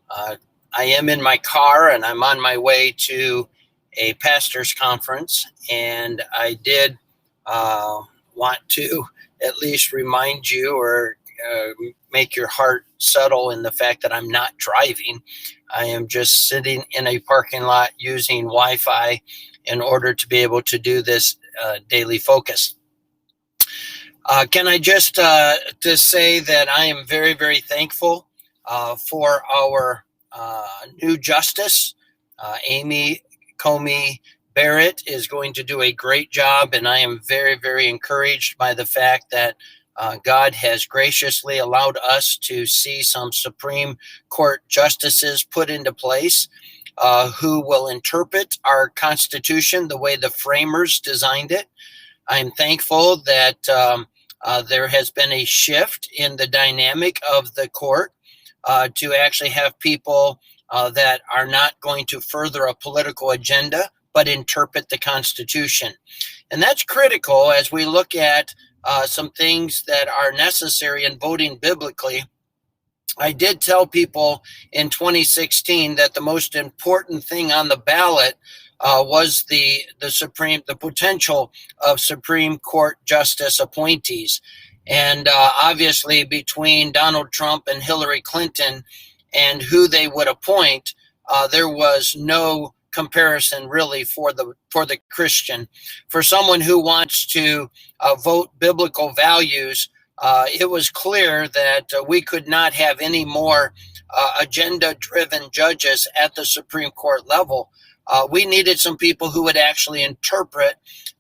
Uh, I am in my car and I'm on my way to a pastor's conference, and I did want to at least remind you or make your heart settle in the fact that I'm not driving. I am just sitting in a parking lot using Wi-Fi in order to be able to do this daily focus. Can I just say that I am very, very thankful for our new justice. Amy Comey Barrett is going to do a great job, and I am very, very encouraged by the fact that God has graciously allowed us to see some Supreme Court justices put into place who will interpret our Constitution the way the framers designed it. I'm thankful that there has been a shift in the dynamic of the court to actually have people that are not going to further a political agenda, but interpret the Constitution. And that's critical as we look at some things that are necessary in voting biblically. I did tell people in 2016 that the most important thing on the ballot was the potential of Supreme Court justice appointees. And obviously between Donald Trump and Hillary Clinton and who they would appoint, there was no comparison really for the Christian. For someone who wants to vote biblical values, it was clear that we could not have any more agenda-driven judges at the Supreme Court level. We needed some people who would actually interpret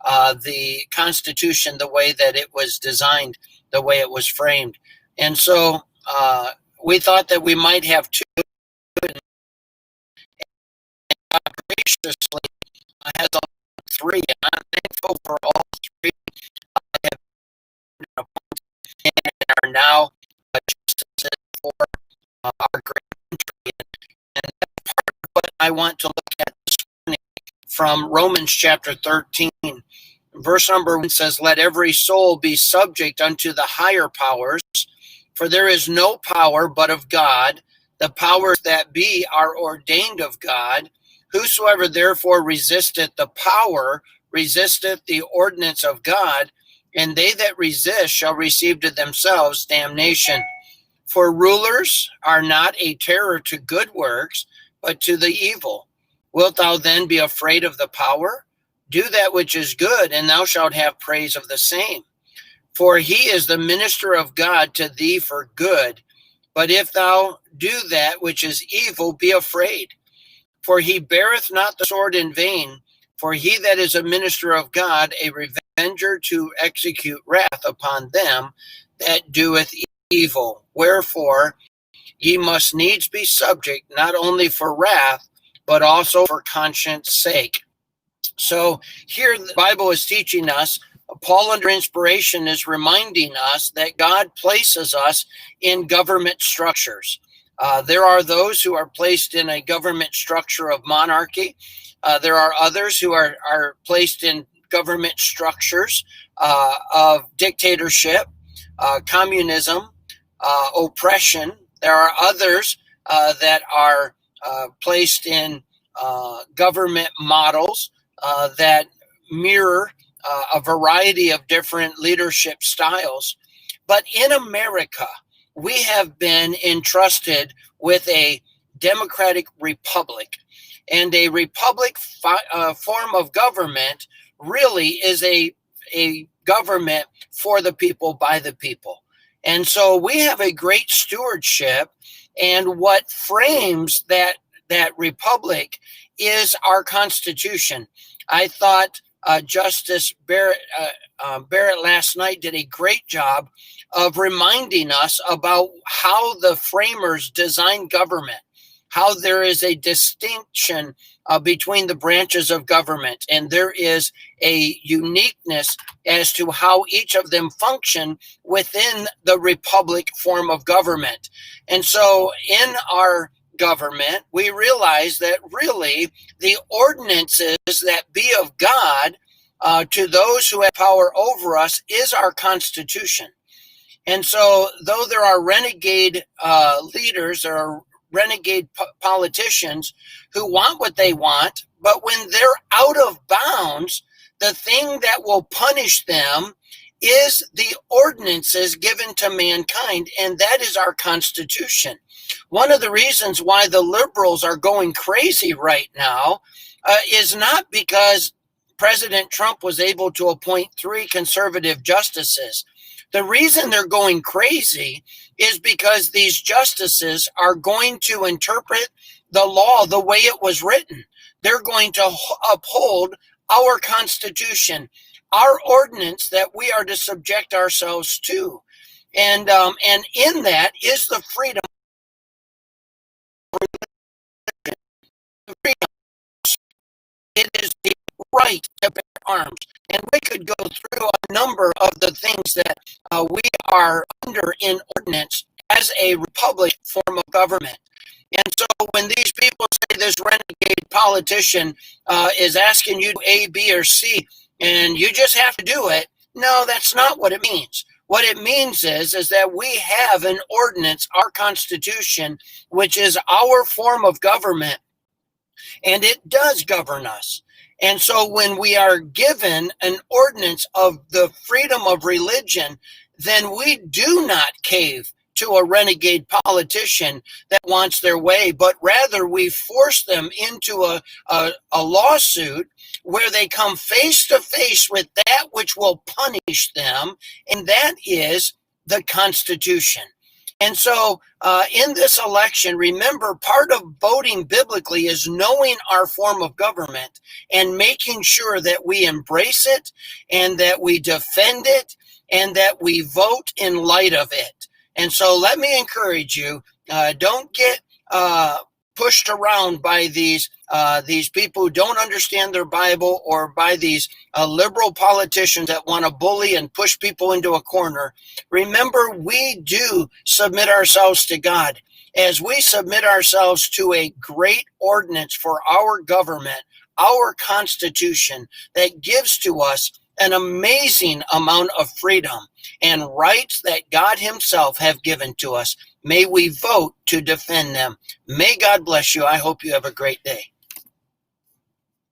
the Constitution the way that it was designed, the way it was framed. And so we thought that we might have two, and God graciously has three, and I'm thankful for all three that have been appointed and are now justices for our great country. And that's part of what I want to look at this morning from Romans chapter 13. Verse number 1 says, "Let every soul be subject unto the higher powers, for there is no power but of God. The powers that be are ordained of God. Whosoever therefore resisteth the power resisteth the ordinance of God, and they that resist shall receive to themselves damnation. For rulers are not a terror to good works, but to the evil. Wilt thou then be afraid of the power? Do that which is good, and thou shalt have praise of the same. For he is the minister of God to thee for good. But if thou do that which is evil, be afraid. For he beareth not the sword in vain. For he that is a minister of God, a revenger to execute wrath upon them that doeth evil. Wherefore ye must needs be subject, not only for wrath, but also for conscience sake." So here the Bible is teaching us, Paul under inspiration is reminding us that God places us in government structures. There are those who are placed in a government structure of monarchy. There are others who are placed in government structures of dictatorship, communism, oppression. There are others that are placed in government models that mirror a variety of different leadership styles. But in America, we have been entrusted with a democratic republic. And a republic form of government really is a government for the people, by the people. And so we have a great stewardship, and what frames that republic is our Constitution. I thought Justice Barrett last night did a great job of reminding us about how the framers designed government, how there is a distinction between the branches of government, and there is a uniqueness as to how each of them function within the republic form of government. And so in our government, we realize that really the ordinances that be of God to those who have power over us is our Constitution. And so though there are renegade leaders, there are renegade politicians who want what they want, but when they're out of bounds, the thing that will punish them is the ordinances given to mankind, and that is our Constitution. One of the reasons why the liberals are going crazy right now is not because President Trump was able to appoint 3 conservative justices. The reason they're going crazy is because these justices are going to interpret the law the way it was written. They're going to uphold our Constitution, our ordinance that we are to subject ourselves to. And in that is the freedom. It is the right to bear arms. And we could go through a number of the things that we are under in ordinance as a republic form of government. And so when these people say this renegade politician is asking you to A, B, or C, and you just have to do it, no, that's not what it means. What it means is that we have an ordinance, our Constitution, which is our form of government, and it does govern us. And so when we are given an ordinance of the freedom of religion, then we do not cave to a renegade politician that wants their way, but rather we force them into a lawsuit where they come face to face with that which will punish them, and that is the Constitution. And so in this election, remember, part of voting biblically is knowing our form of government and making sure that we embrace it and that we defend it and that we vote in light of it. And so let me encourage you, don't get pushed around by these people who don't understand their Bible, or by these liberal politicians that want to bully and push people into a corner. Remember, we do submit ourselves to God. As we submit ourselves to a great ordinance for our government, our Constitution, that gives to us an amazing amount of freedom and rights that God himself have given to us. May we vote to defend them. May God bless you. I hope you have a great day.